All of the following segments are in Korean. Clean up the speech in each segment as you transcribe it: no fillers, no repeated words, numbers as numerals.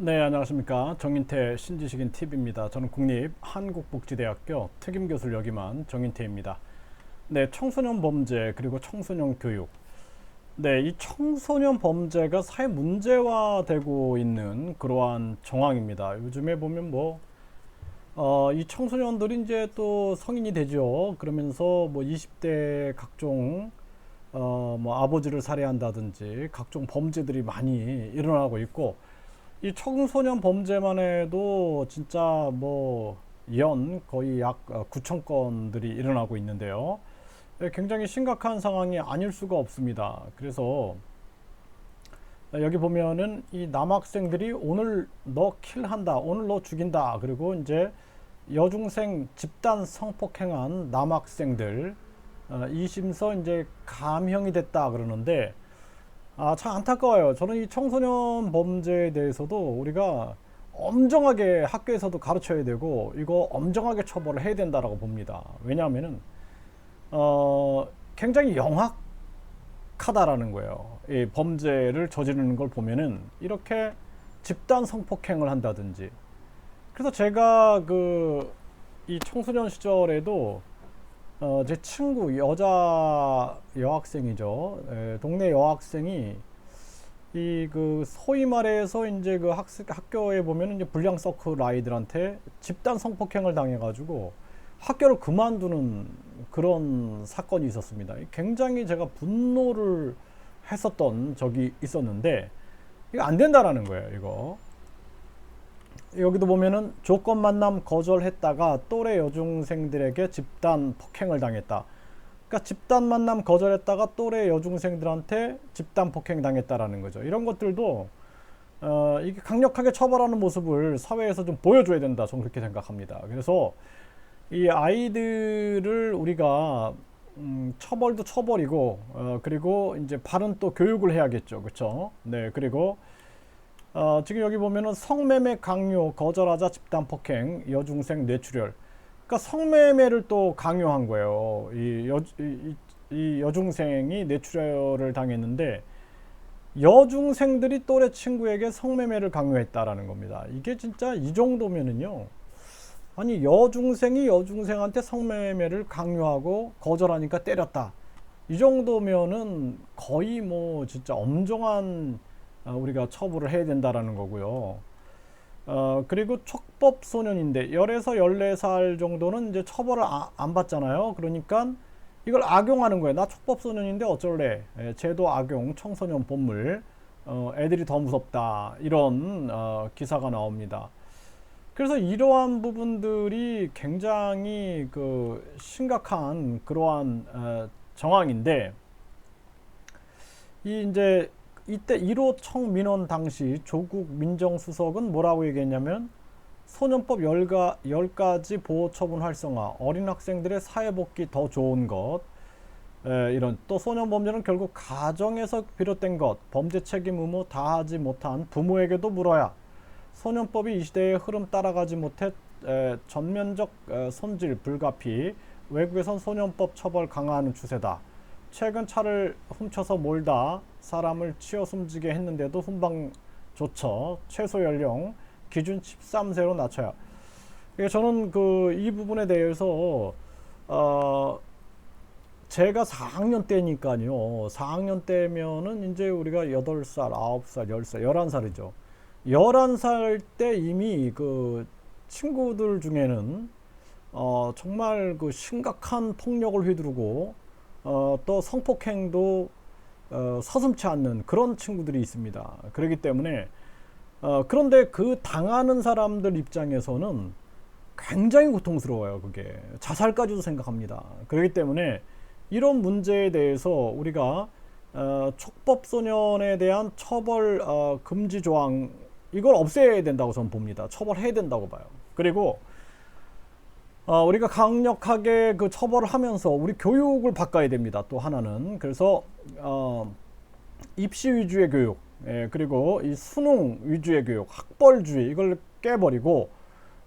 네, 안녕하십니까. 정인태 신지식인 TV입니다. 저는 국립한국복지대학교 특임교수를 역임한 정인태입니다. 네, 청소년 범죄 그리고 청소년 교육. 네, 이 청소년 범죄가 사회 문제화되고 있는 그러한 정황입니다. 요즘에 보면 이 청소년들이 이제 또 성인이 되죠. 그러면서 20대 각종 아버지를 살해한다든지 각종 범죄들이 많이 일어나고 있고, 이 청소년 범죄만 해도 진짜 연 거의 약 9천 건들이 일어나고 있는데요. 굉장히 심각한 상황이 아닐 수가 없습니다. 그래서 여기 보면은 이 남학생들이 오늘 너 킬한다, 오늘 너 죽인다, 그리고 이제 여중생 집단 성폭행한 남학생들 2심서 이제 감형이 됐다 그러는데, 참 안타까워요. 저는 이 청소년 범죄에 대해서도 우리가 엄정하게 학교에서도 가르쳐야 되고 이거 엄정하게 처벌을 해야 된다라고 봅니다. 왜냐하면은 굉장히 영악하다라는 거예요. 이 범죄를 저지르는 걸 보면은 이렇게 집단 성폭행을 한다든지. 그래서 제가 이 청소년 시절에도 제 친구 여자 여학생이죠. 동네 여학생이 소위 말해서 이제 학교에 보면 이제 불량 서클 아이들한테 집단 성폭행을 당해가지고 학교를 그만두는 그런 사건이 있었습니다. 굉장히 제가 분노를 했었던 적이 있었는데, 이거 안 된다라는 거예요. 이거 여기도 보면은 조건 만남 거절했다가 또래 여중생들에게 집단 폭행을 당했다. 그러니까 집단 만남 거절했다가 또래 여중생들한테 집단 폭행 당했다라는 거죠. 이런 것들도 이게 강력하게 처벌하는 모습을 사회에서 좀 보여줘야 된다. 저는 그렇게 생각합니다. 그래서 이 아이들을 우리가 처벌도 처벌이고 그리고 이제 바른 또 교육을 해야겠죠. 그렇죠? 네, 그리고 지금 여기 보면은 성매매 강요 거절하자 집단 폭행 여중생 뇌출혈. 그러니까 성매매를 또 강요한 거예요. 이 여중생이 뇌출혈을 당했는데 여중생들이 또래 친구에게 성매매를 강요했다라는 겁니다. 이게 진짜 이 정도면은요. 아니, 여중생이 여중생한테 성매매를 강요하고 거절하니까 때렸다. 이 정도면은 거의 진짜 엄정한 우리가 처벌을 해야 된다라는 거고요. 그리고 촉법 소년인데 열에서 14살 정도는 이제 처벌을 안 받잖아요. 그러니까 이걸 악용하는 거예요. 나 촉법 소년인데 어쩔래? 제도 악용 청소년 본물. 애들이 더 무섭다. 이런 기사가 나옵니다. 그래서 이러한 부분들이 굉장히 심각한 그러한 정황인데, 이제 이때 1호 청민원 당시 조국 민정수석은 뭐라고 얘기했냐면, 소년법 10가지 보호처분 활성화, 어린 학생들의 사회복귀 더 좋은 것, 이런 또 소년범죄는 결국 가정에서 비롯된 것, 범죄 책임 의무 다하지 못한 부모에게도 물어야 소년법이 이 시대의 흐름 따라가지 못해 전면적 손질 불가피, 외국에선 소년법 처벌 강화하는 추세다. 최근 차를 훔쳐서 몰다 사람을 치어 숨지게 했는데도 훈방조처 최소 연령 기준 13세로 낮춰야. 저는 이 부분에 대해서 제가 4학년 때니까요. 4학년 때면은 이제 우리가 8살, 9살, 10살, 11살이죠. 11살 때 이미 친구들 중에는 정말 심각한 폭력을 휘두르고 또 성폭행도 서슴지 않는 그런 친구들이 있습니다. 그렇기 때문에 그런데 그 당하는 사람들 입장에서는 굉장히 고통스러워요. 그게 자살까지도 생각합니다. 그렇기 때문에 이런 문제에 대해서 우리가 촉법소년에 대한 처벌 금지 조항, 이걸 없애야 된다고 저는 봅니다. 처벌해야 된다고 봐요. 그리고 우리가 강력하게 처벌을 하면서 우리 교육을 바꿔야 됩니다. 또 하나는. 그래서 입시 위주의 교육, 그리고 이 수능 위주의 교육, 학벌주의, 이걸 깨버리고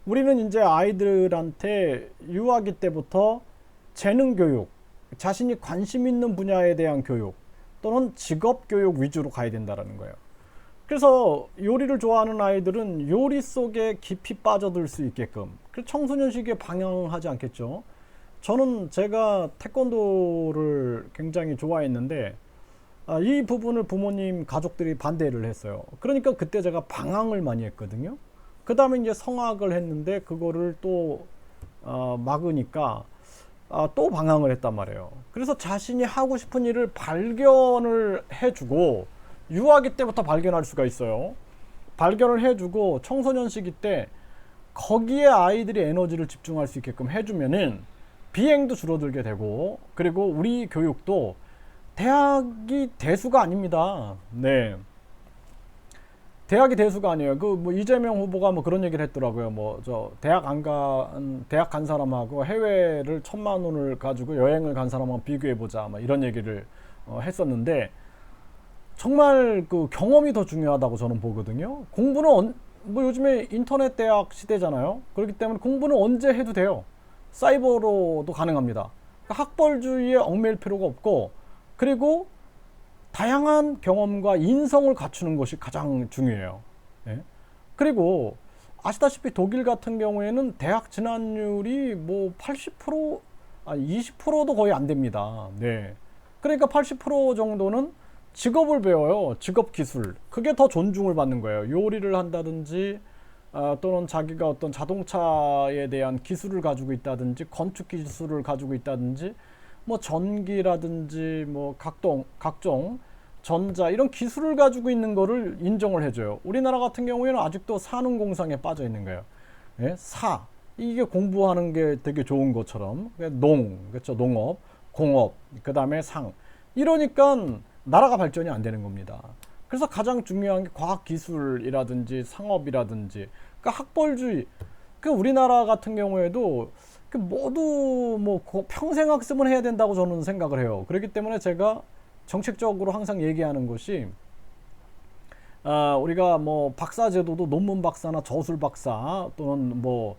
우리는 이제 아이들한테 유아기 때부터 재능 교육, 자신이 관심 있는 분야에 대한 교육 또는 직업 교육 위주로 가야 된다는 거예요. 그래서 요리를 좋아하는 아이들은 요리 속에 깊이 빠져들 수 있게끔 그 청소년 시기에 방향하지 않겠죠. 저는 제가 태권도를 굉장히 좋아했는데 이 부분을 부모님 가족들이 반대를 했어요. 그러니까 그때 제가 방황을 많이 했거든요. 그 다음에 이제 성악을 했는데 그거를 또 막으니까 또 방황을 했단 말이에요. 그래서 자신이 하고 싶은 일을 발견을 해주고 유아기 때부터 발견할 수가 있어요. 발견을 해주고 청소년 시기 때 거기에 아이들이 에너지를 집중할 수 있게끔 해주면은 비행도 줄어들게 되고, 그리고 우리 교육도 대학이 대수가 아닙니다. 네. 대학이 대수가 아니에요. 그 뭐 이재명 후보가 뭐 그런 얘기를 했더라고요. 뭐 저 대학 간 사람하고 해외를 1,000만 원을 가지고 여행을 간 사람하고 비교해 보자. 막 이런 얘기를 했었는데 정말 그 경험이 더 중요하다고 저는 보거든요. 공부는 뭐 요즘에 인터넷 대학 시대잖아요. 그렇기 때문에 공부는 언제 해도 돼요. 사이버로도 가능합니다. 그러니까 학벌주의에 얽매일 필요가 없고, 그리고 다양한 경험과 인성을 갖추는 것이 가장 중요해요. 예? 그리고 아시다시피 독일 같은 경우에는 대학 진학률이 뭐 80%, 20%도 거의 안 됩니다. 네. 그러니까 80% 정도는 직업을 배워요. 직업 기술. 그게 더 존중을 받는 거예요. 요리를 한다든지 또는 자기가 어떤 자동차에 대한 기술을 가지고 있다든지 건축 기술을 가지고 있다든지 뭐 전기라든지 뭐 각종 전자 이런 기술을 가지고 있는 거를 인정을 해줘요. 우리나라 같은 경우에는 아직도 산업공상에 빠져 있는 거예요. 예? 이게 공부하는 게 되게 좋은 것처럼 그렇죠. 농업, 공업, 그 다음에 이러니까 나라가 발전이 안 되는 겁니다. 그래서 가장 중요한 게 과학기술이라든지 상업이라든지, 그러니까 학벌주의. 그 우리나라 같은 경우에도 모두 뭐 평생 학습은 해야 된다고 저는 생각을 해요. 그렇기 때문에 제가 정책적으로 항상 얘기하는 것이 우리가 뭐 박사 제도도 논문 박사나 저술 박사 또는 뭐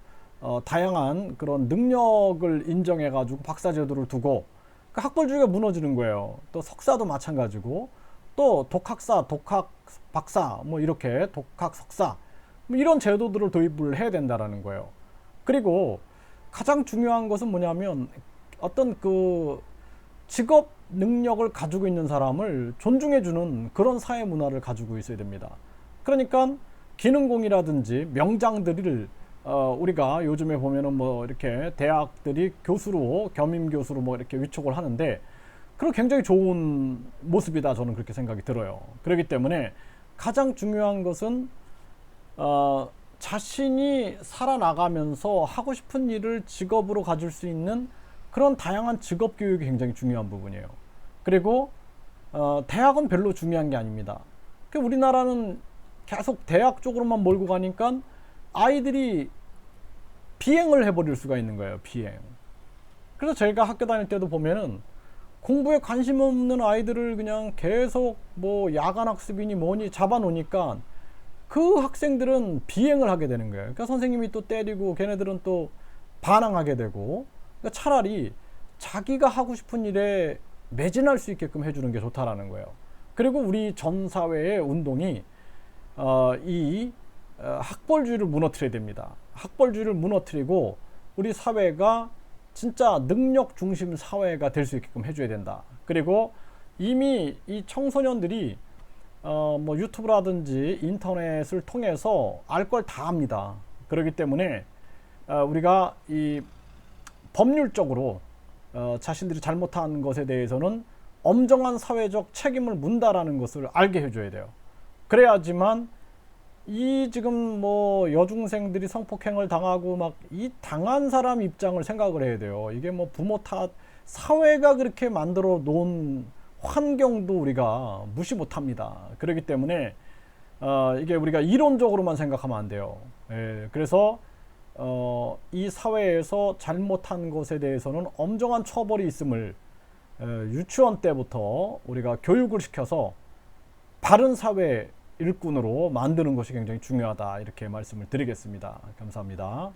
다양한 그런 능력을 인정해 가지고 박사 제도를 두고 그 학벌주의가 무너지는 거예요. 또 석사도 마찬가지고 또 독학사, 독학 박사 뭐 이렇게 독학 석사 뭐 이런 제도들을 도입을 해야 된다라는 거예요. 그리고 가장 중요한 것은 뭐냐면 어떤 그 직업 능력을 가지고 있는 사람을 존중해주는 그런 사회 문화를 가지고 있어야 됩니다. 그러니까 기능공이라든지 명장들을 우리가 요즘에 보면은 뭐 이렇게 대학들이 교수로 겸임 교수로 뭐 이렇게 위촉을 하는데 그런 굉장히 좋은 모습이다 저는 그렇게 생각이 들어요. 그렇기 때문에 가장 중요한 것은 자신이 살아나가면서 하고 싶은 일을 직업으로 가질 수 있는 그런 다양한 직업 교육이 굉장히 중요한 부분이에요. 그리고 대학은 별로 중요한 게 아닙니다. 우리나라는 계속 대학 쪽으로만 몰고 가니까 아이들이 비행을 해버릴 수가 있는 거예요. 비행. 그래서 제가 학교 다닐 때도 보면은 공부에 관심 없는 아이들을 그냥 계속 뭐 야간 학습이니 뭐니 잡아놓으니까 그 학생들은 비행을 하게 되는 거예요. 그러니까 선생님이 또 때리고 걔네들은 또 반항하게 되고, 그러니까 차라리 자기가 하고 싶은 일에 매진할 수 있게끔 해주는 게 좋다라는 거예요. 그리고 우리 전 사회의 운동이 학벌주의를 무너뜨려야 됩니다. 학벌주의를 무너뜨리고 우리 사회가 진짜 능력 중심 사회가 될 수 있게끔 해줘야 된다. 그리고 이미 이 청소년들이 뭐 유튜브라든지 인터넷을 통해서 알 걸 다 압니다. 그렇기 때문에 우리가 이 법률적으로 자신들이 잘못한 것에 대해서는 엄정한 사회적 책임을 문다라는 것을 알게 해줘야 돼요. 그래야지만 이 지금 뭐 여중생들이 성폭행을 당하고 막 이 당한 사람 입장을 생각을 해야 돼요. 이게 뭐 부모 탓, 사회가 그렇게 만들어 놓은 환경도 우리가 무시 못합니다. 그렇기 때문에 이게 우리가 이론적으로만 생각하면 안 돼요. 예, 그래서 이 사회에서 잘못한 것에 대해서는 엄정한 처벌이 있음을 유치원 때부터 우리가 교육을 시켜서 바른 사회 일꾼으로 만드는 것이 굉장히 중요하다, 이렇게 말씀을 드리겠습니다. 감사합니다.